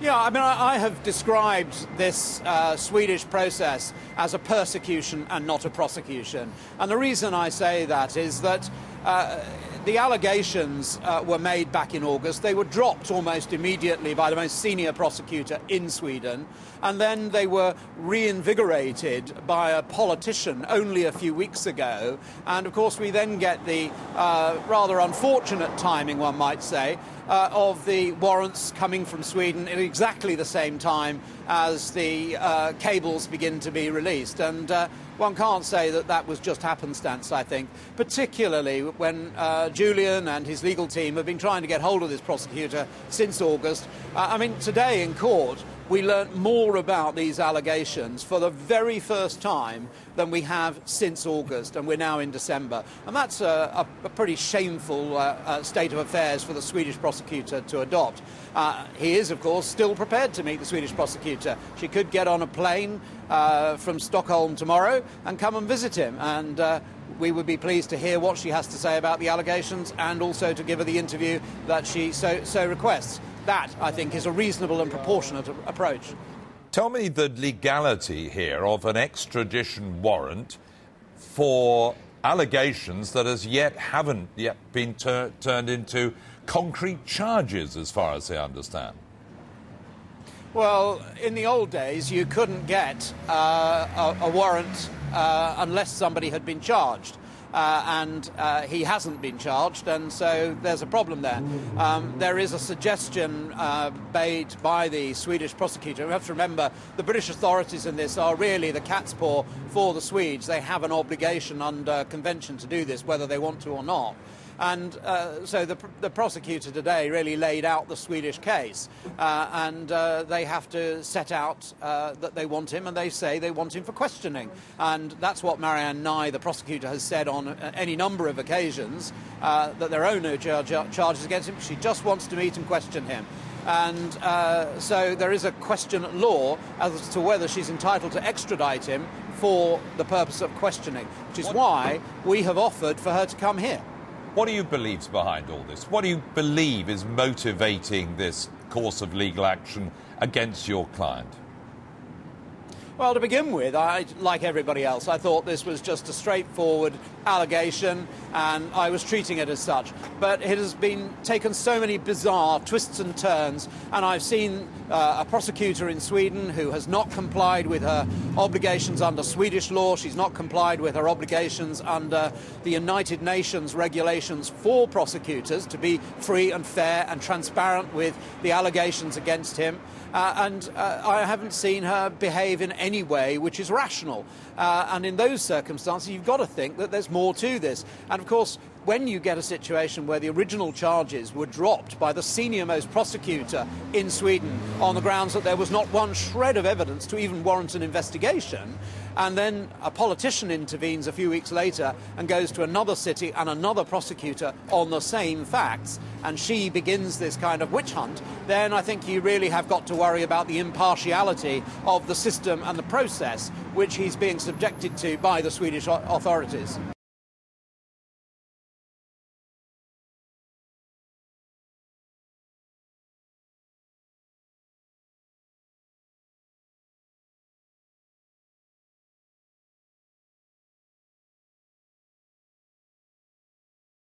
Yeah, I mean, I have described this Swedish process as a persecution and not a prosecution. And the reason I say that is that the allegations were made back in August. They were dropped almost immediately by the most senior prosecutor in Sweden. And then they were reinvigorated by a politician only a few weeks ago. And of course, we then get the rather unfortunate timing, one might say, of the warrants coming from Sweden at exactly the same time as the cables begin to be released. And one can't say that that was just happenstance, I think, particularly when Julian and his legal team have been trying to get hold of this prosecutor since August. I mean, today in court, we learnt more about these allegations for the very first time than we have since August, and we're now in December. And that's a pretty shameful state of affairs for the Swedish prosecutor to adopt. He is, of course, still prepared to meet the Swedish prosecutor. She could get on a plane from Stockholm tomorrow and come and visit him. And we would be pleased to hear what she has to say about the allegations and also to give her the interview that she so requests. That, I think, is a reasonable and proportionate approach. Tell me the legality here of an extradition warrant for allegations that haven't yet been turned into concrete charges, as far as I understand. Well, in the old days, you couldn't get a warrant unless somebody had been charged. And he hasn't been charged, and so there's a problem there. There is a suggestion made by the Swedish prosecutor. We have to remember the British authorities in this are really the cat's paw for the Swedes. They have an obligation under convention to do this, whether they want to or not. And so the prosecutor today really laid out the Swedish case. And they have to set out that they want him, and they say they want him for questioning. And that's what Marianne Nye, the prosecutor, has said on any number of occasions, that there are no charges against him. She just wants to meet and question him. And so there is a question at law as to whether she's entitled to extradite him for the purpose of questioning, which is why we have offered for her to come here. What do you believe is behind all this? What do you believe is motivating this course of legal action against your client? Well, to begin with, like everybody else, I thought this was just a straightforward allegation, and I was treating it as such. But it has been taken so many bizarre twists and turns, and I've seen a prosecutor in Sweden who has not complied with her obligations under Swedish law. She's not complied with her obligations under the United Nations regulations for prosecutors to be free and fair and transparent with the allegations against him. And I haven't seen her behave in any way which is rational. And in those circumstances, you've got to think that there's more to this. And of course, when you get a situation where the original charges were dropped by the senior-most prosecutor in Sweden on the grounds that there was not one shred of evidence to even warrant an investigation, and then a politician intervenes a few weeks later and goes to another city and another prosecutor on the same facts, and she begins this kind of witch hunt, then I think you really have got to worry about the impartiality of the system and the process which he's being subjected to by the Swedish authorities.